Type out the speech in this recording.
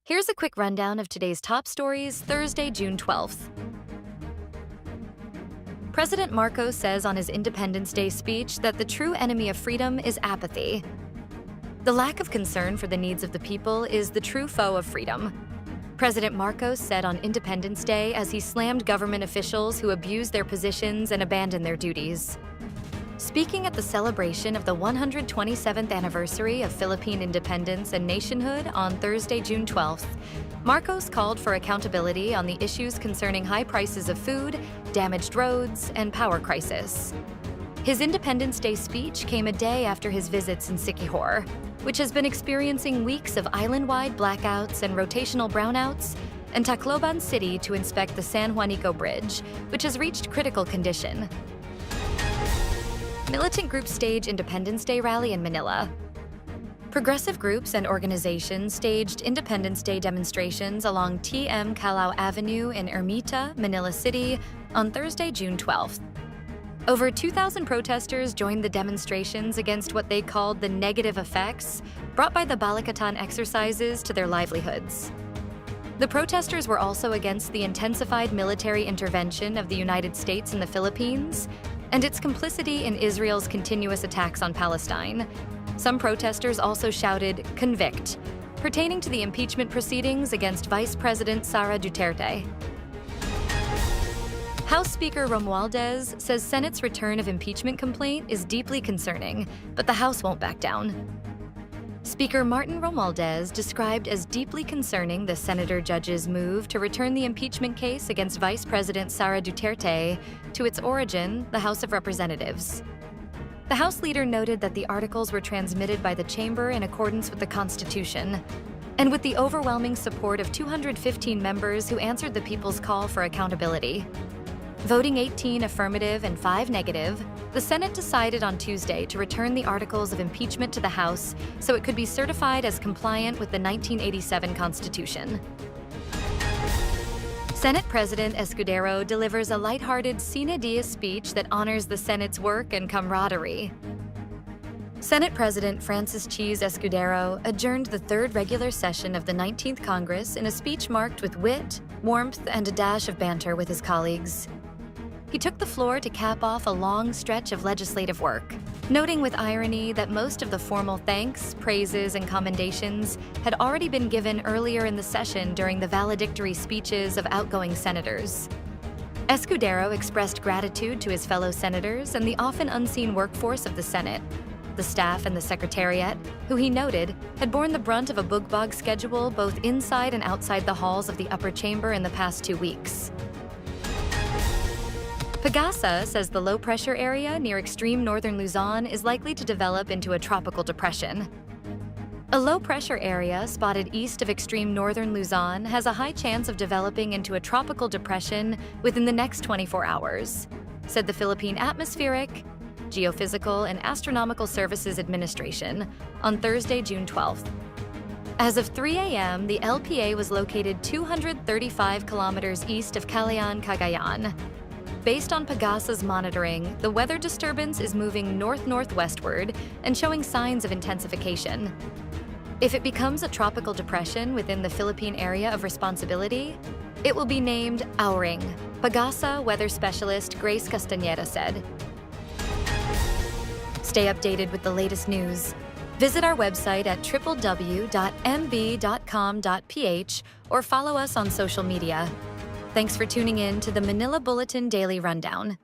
Here's a quick rundown of today's top stories, Thursday, June 12th. President Marcos says on his Independence Day speech that the true enemy of freedom is apathy. The lack of concern for the needs of the people is the true foe of freedom. President Marcos said on Independence Day as he slammed government officials who abuse their positions and abandon their duties. Speaking at the celebration of the 127th anniversary of Philippine independence and nationhood on Thursday, June 12th, Marcos called for accountability on the issues concerning high prices of food, damaged roads, and power crisis. His Independence Day speech came a day after his visits in Siquijor, which has been experiencing weeks of island-wide blackouts and rotational brownouts, and Tacloban City to inspect the San Juanico Bridge, which has reached critical condition. Militant groups stage Independence Day rally in Manila. Progressive groups and organizations staged Independence Day demonstrations along TM Calao Avenue in Ermita, Manila City on Thursday, June 12th. Over 2,000 protesters joined the demonstrations against what they called the negative effects brought by the Balikatan exercises to their livelihoods. The protesters were also against the intensified military intervention of the United States in the Philippines and its complicity in Israel's continuous attacks on Palestine. Some protesters also shouted, "Convict," pertaining to the impeachment proceedings against Vice President Sara Duterte. House Speaker Romualdez says Senate's return of impeachment complaint is deeply concerning, but the House won't back down. Speaker Martin Romualdez described as deeply concerning the senator judge's move to return the impeachment case against Vice President Sara Duterte to its origin, the House of Representatives. The House leader noted that the articles were transmitted by the chamber in accordance with the Constitution, and with the overwhelming support of 215 members who answered the people's call for accountability. Voting 18 affirmative and 5 negative, the Senate decided on Tuesday to return the articles of impeachment to the House so it could be certified as compliant with the 1987 Constitution. Senate President Escudero delivers a lighthearted Sine Die speech that honors the Senate's work and camaraderie. Senate President Francis Cheese Escudero adjourned the third regular session of the 19th Congress in a speech marked with wit, warmth, and a dash of banter with his colleagues. He took the floor to cap off a long stretch of legislative work, noting with irony that most of the formal thanks, praises, and commendations had already been given earlier in the session during the valedictory speeches of outgoing senators. Escudero expressed gratitude to his fellow senators and the often unseen workforce of the Senate, the staff and the Secretariat, who he noted had borne the brunt of a bugbog schedule both inside and outside the halls of the upper chamber in the past 2 weeks. Pagasa says the low-pressure area near extreme northern Luzon is likely to develop into a tropical depression. A low-pressure area spotted east of extreme northern Luzon has a high chance of developing into a tropical depression within the next 24 hours, said the Philippine Atmospheric, Geophysical, and Astronomical Services Administration on Thursday, June 12th. As of 3 a.m., the LPA was located 235 kilometers east of Calayan, Cagayan. Based on Pagasa's monitoring, the weather disturbance is moving north-northwestward and showing signs of intensification. If it becomes a tropical depression within the Philippine area of responsibility, it will be named Auring, Pagasa weather specialist Grace Castañeda said. Stay updated with the latest news. Visit our website at www.mb.com.ph or follow us on social media. Thanks for tuning in to the Manila Bulletin Daily Rundown.